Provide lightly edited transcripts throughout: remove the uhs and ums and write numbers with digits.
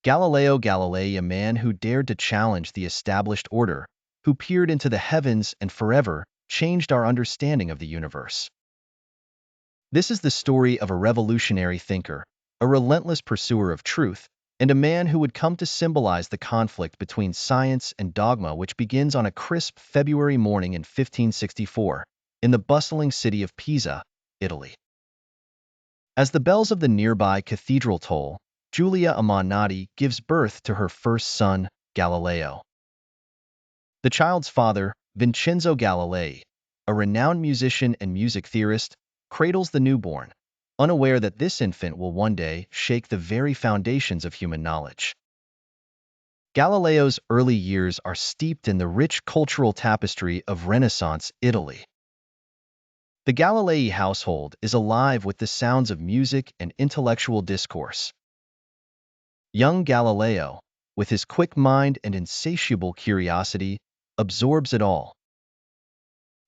Galileo Galilei, a man who dared to challenge the established order, who peered into the heavens and forever changed our understanding of the universe. This is the story of a revolutionary thinker, a relentless pursuer of truth, and a man who would come to symbolize the conflict between science and dogma, which begins on a crisp February morning in 1564, in the bustling city of Pisa, Italy. As the bells of the nearby cathedral toll, Giulia Ammannati gives birth to her first son, Galileo. The child's father, Vincenzo Galilei, a renowned musician and music theorist, cradles the newborn, unaware that this infant will one day shake the very foundations of human knowledge. Galileo's early years are steeped in the rich cultural tapestry of Renaissance Italy. The Galilei household is alive with the sounds of music and intellectual discourse. Young Galileo, with his quick mind and insatiable curiosity, absorbs it all.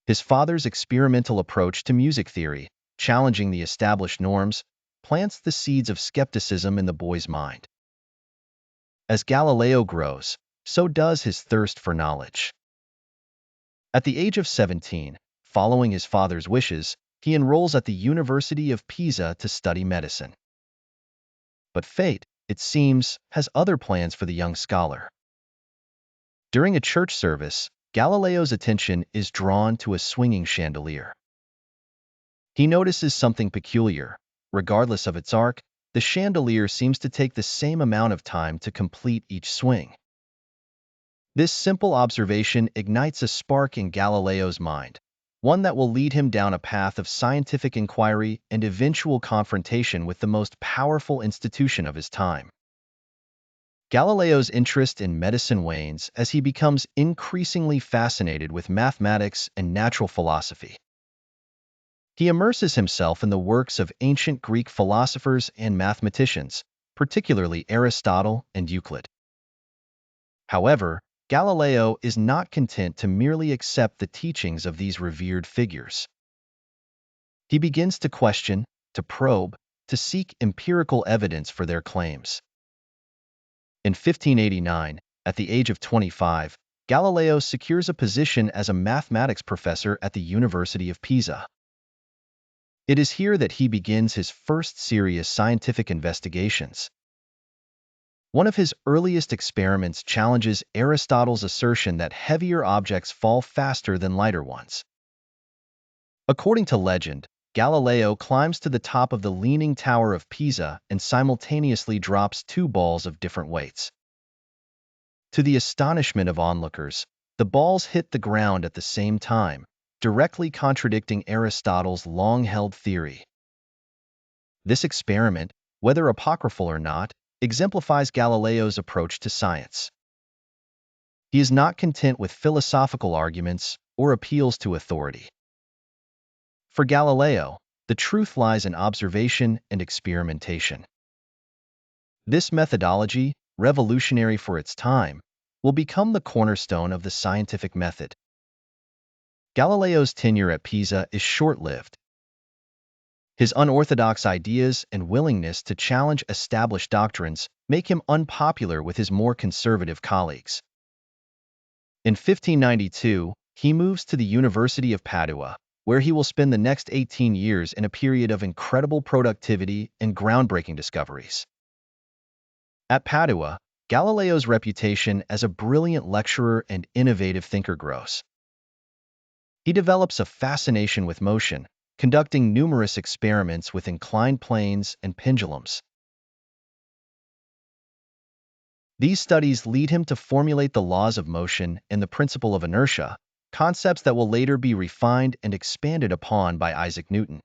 His father's experimental approach to music theory, challenging the established norms, plants the seeds of skepticism in the boy's mind. As Galileo grows, so does his thirst for knowledge. At the age of 17, following his father's wishes, he enrolls at the University of Pisa to study medicine. But fate, it seems, has other plans for the young scholar. During a church service, Galileo's attention is drawn to a swinging chandelier. He notices something peculiar. Regardless of its arc, the chandelier seems to take the same amount of time to complete each swing. This simple observation ignites a spark in Galileo's mind, one that will lead him down a path of scientific inquiry and eventual confrontation with the most powerful institution of his time. Galileo's interest in medicine wanes as he becomes increasingly fascinated with mathematics and natural philosophy. He immerses himself in the works of ancient Greek philosophers and mathematicians, particularly Aristotle and Euclid. However, Galileo is not content to merely accept the teachings of these revered figures. He begins to question, to probe, to seek empirical evidence for their claims. In 1589, at the age of 25, Galileo secures a position as a mathematics professor at the University of Pisa. It is here that he begins his first serious scientific investigations. One of his earliest experiments challenges Aristotle's assertion that heavier objects fall faster than lighter ones. According to legend, Galileo climbs to the top of the Leaning Tower of Pisa and simultaneously drops two balls of different weights. To the astonishment of onlookers, the balls hit the ground at the same time, directly contradicting Aristotle's long-held theory. This experiment, whether apocryphal or not, exemplifies Galileo's approach to science. He is not content with philosophical arguments or appeals to authority. For Galileo, the truth lies in observation and experimentation. This methodology, revolutionary for its time, will become the cornerstone of the scientific method. Galileo's tenure at Pisa is short-lived. His unorthodox ideas and willingness to challenge established doctrines make him unpopular with his more conservative colleagues. In 1592, he moves to the University of Padua, where he will spend the next 18 years in a period of incredible productivity and groundbreaking discoveries. At Padua, Galileo's reputation as a brilliant lecturer and innovative thinker grows. He develops a fascination with motion, conducting numerous experiments with inclined planes and pendulums. These studies lead him to formulate the laws of motion and the principle of inertia, concepts that will later be refined and expanded upon by Isaac Newton.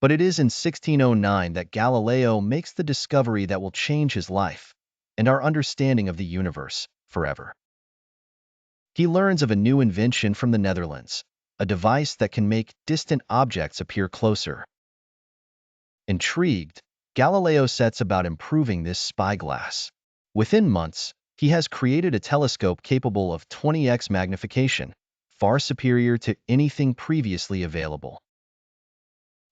But it is in 1609 that Galileo makes the discovery that will change his life and our understanding of the universe forever. He learns of a new invention from the Netherlands, a device that can make distant objects appear closer. Intrigued, Galileo sets about improving this spyglass. Within months, he has created a telescope capable of 20x magnification, far superior to anything previously available.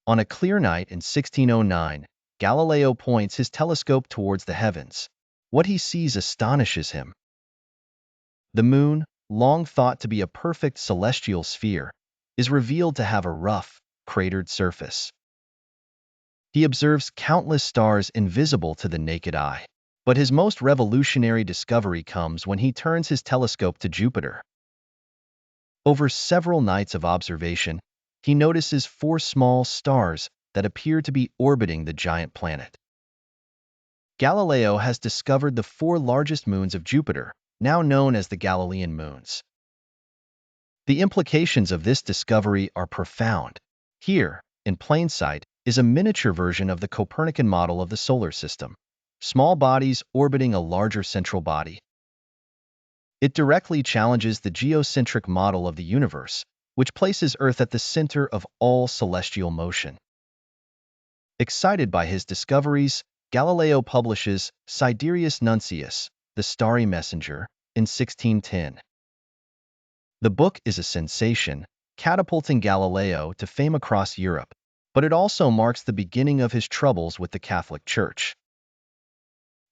On a clear night in 1609, Galileo points his telescope towards the heavens. What he sees astonishes him. The moon, long thought to be a perfect celestial sphere, is revealed to have a rough, cratered surface. He observes countless stars invisible to the naked eye. But his most revolutionary discovery comes when he turns his telescope to Jupiter. Over several nights of observation, he notices 4 small stars that appear to be orbiting the giant planet. Galileo has discovered the 4 largest moons of Jupiter, now known as the Galilean moons. The implications of this discovery are profound. Here, in plain sight, is a miniature version of the Copernican model of the solar system. Small bodies orbiting a larger central body. It directly challenges the geocentric model of the universe, which places Earth at the center of all celestial motion. Excited by his discoveries, Galileo publishes Sidereus Nuncius, the Starry Messenger, in 1610. The book is a sensation, catapulting Galileo to fame across Europe, but it also marks the beginning of his troubles with the Catholic Church.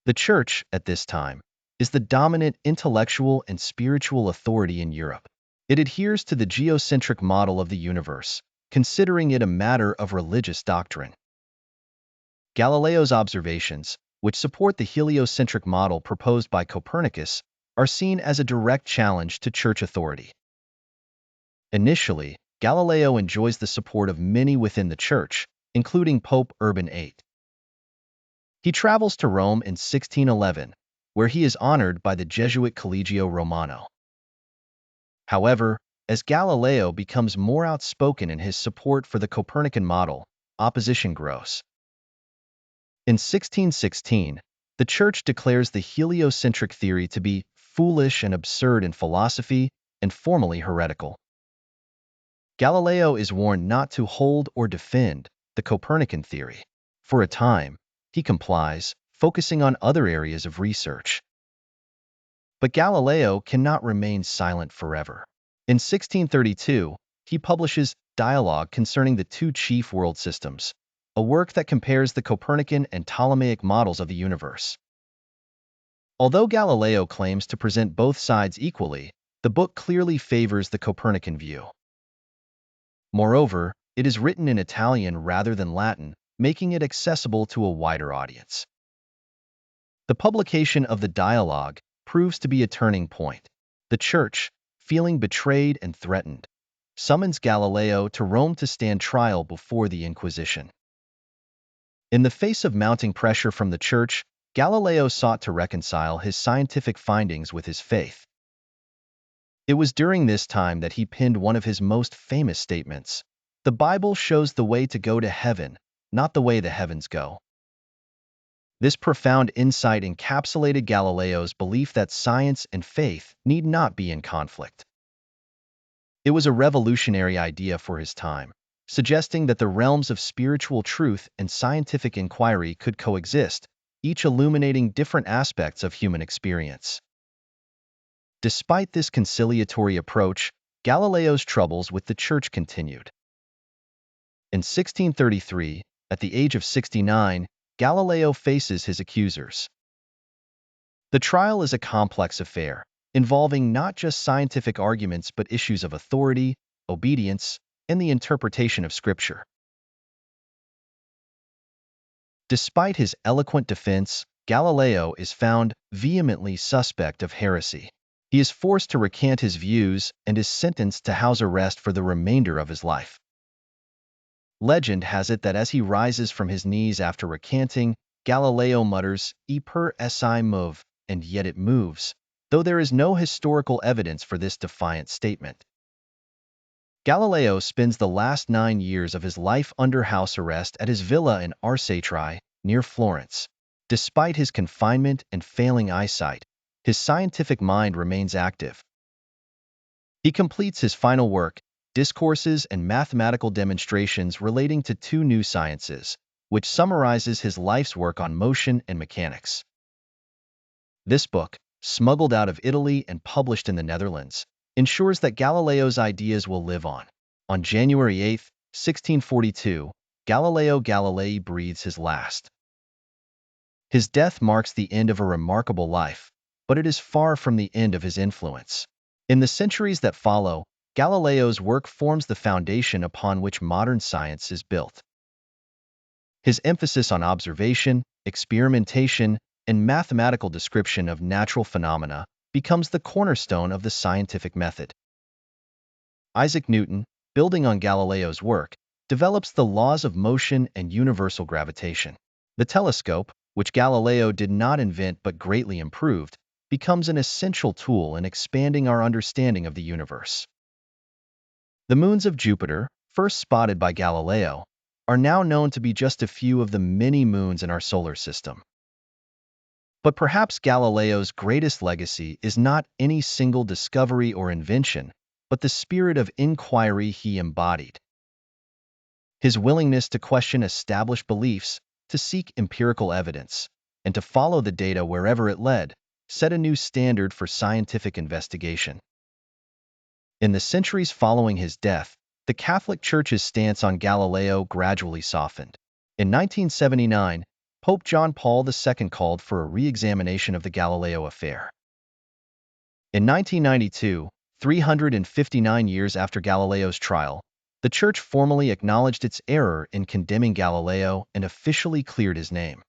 The Church, at this time, is the dominant intellectual and spiritual authority in Europe. It adheres to the geocentric model of the universe, considering it a matter of religious doctrine. Galileo's observations, which support the heliocentric model proposed by Copernicus, are seen as a direct challenge to church authority. Initially, Galileo enjoys the support of many within the Church, including Pope Urban VIII. He travels to Rome in 1611, where he is honored by the Jesuit Collegio Romano. However, as Galileo becomes more outspoken in his support for the Copernican model, opposition grows. In 1616, the Church declares the heliocentric theory to be foolish and absurd in philosophy and formally heretical. Galileo is warned not to hold or defend the Copernican theory. For a time, he complies, focusing on other areas of research. But Galileo cannot remain silent forever. In 1632, he publishes Dialogue Concerning the Two Chief World Systems, a work that compares the Copernican and Ptolemaic models of the universe. Although Galileo claims to present both sides equally, the book clearly favors the Copernican view. Moreover, it is written in Italian rather than Latin, making it accessible to a wider audience. The publication of the dialogue proves to be a turning point. The Church, feeling betrayed and threatened, summons Galileo to Rome to stand trial before the Inquisition. In the face of mounting pressure from the Church, Galileo sought to reconcile his scientific findings with his faith. It was during this time that he penned one of his most famous statements: "The Bible shows the way to go to heaven, not the way the heavens go." This profound insight encapsulated Galileo's belief that science and faith need not be in conflict. It was a revolutionary idea for his time, suggesting that the realms of spiritual truth and scientific inquiry could coexist, each illuminating different aspects of human experience. Despite this conciliatory approach, Galileo's troubles with the Church continued. In 1633, at the age of 69, Galileo faces his accusers. The trial is a complex affair, involving not just scientific arguments but issues of authority, obedience, and the interpretation of Scripture. Despite his eloquent defense, Galileo is found vehemently suspect of heresy. He is forced to recant his views and is sentenced to house arrest for the remainder of his life. Legend has it that as he rises from his knees after recanting, Galileo mutters, "E per si move," and yet it moves, though there is no historical evidence for this defiant statement. Galileo spends the last 9 years of his life under house arrest at his villa in Arcetri, near Florence. Despite his confinement and failing eyesight, his scientific mind remains active. He completes his final work, Discourses and Mathematical Demonstrations Relating to Two New Sciences, which summarizes his life's work on motion and mechanics. This book, smuggled out of Italy and published in the Netherlands, ensures that Galileo's ideas will live on. On January 8, 1642, Galileo Galilei breathes his last. His death marks the end of a remarkable life, but it is far from the end of his influence. In the centuries that follow, Galileo's work forms the foundation upon which modern science is built. His emphasis on observation, experimentation, and mathematical description of natural phenomena becomes the cornerstone of the scientific method. Isaac Newton, building on Galileo's work, develops the laws of motion and universal gravitation. The telescope, which Galileo did not invent but greatly improved, becomes an essential tool in expanding our understanding of the universe. The moons of Jupiter, first spotted by Galileo, are now known to be just a few of the many moons in our solar system. But perhaps Galileo's greatest legacy is not any single discovery or invention, but the spirit of inquiry he embodied. His willingness to question established beliefs, to seek empirical evidence, and to follow the data wherever it led, set a new standard for scientific investigation. In the centuries following his death, the Catholic Church's stance on Galileo gradually softened. In 1979, Pope John Paul II called for a re-examination of the Galileo affair. In 1992, 359 years after Galileo's trial, the Church formally acknowledged its error in condemning Galileo and officially cleared his name.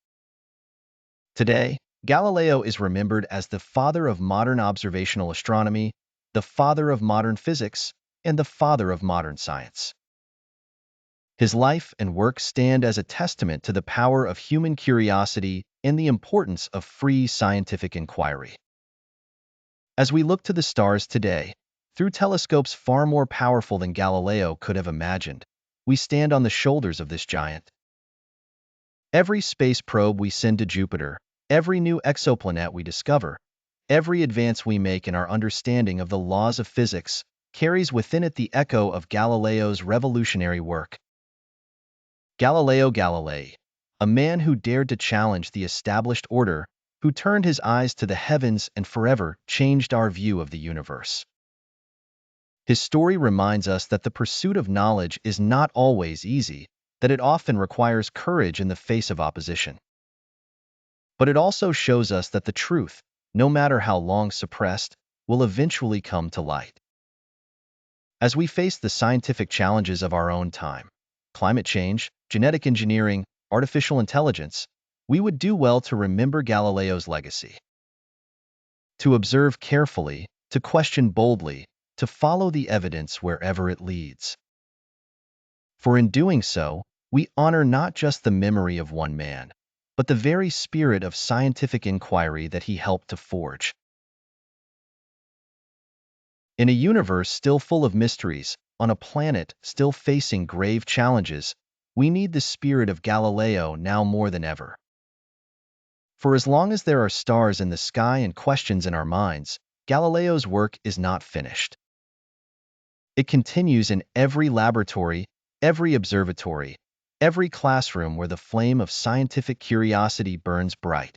Today, Galileo is remembered as the father of modern observational astronomy, the father of modern physics, and the father of modern science. His life and work stand as a testament to the power of human curiosity and the importance of free scientific inquiry. As we look to the stars today, through telescopes far more powerful than Galileo could have imagined, we stand on the shoulders of this giant. Every space probe we send to Jupiter, every new exoplanet we discover, every advance we make in our understanding of the laws of physics carries within it the echo of Galileo's revolutionary work. Galileo Galilei, a man who dared to challenge the established order, who turned his eyes to the heavens and forever changed our view of the universe. His story reminds us that the pursuit of knowledge is not always easy, that it often requires courage in the face of opposition. But it also shows us that the truth, no matter how long suppressed, will eventually come to light. As we face the scientific challenges of our own time, climate change, genetic engineering, artificial intelligence, we would do well to remember Galileo's legacy. To observe carefully, to question boldly, to follow the evidence wherever it leads. For in doing so, we honor not just the memory of one man, but the very spirit of scientific inquiry that he helped to forge. In a universe still full of mysteries, on a planet still facing grave challenges, we need the spirit of Galileo now more than ever. For as long as there are stars in the sky and questions in our minds, Galileo's work is not finished. It continues in every laboratory, every observatory, every classroom where the flame of scientific curiosity burns bright.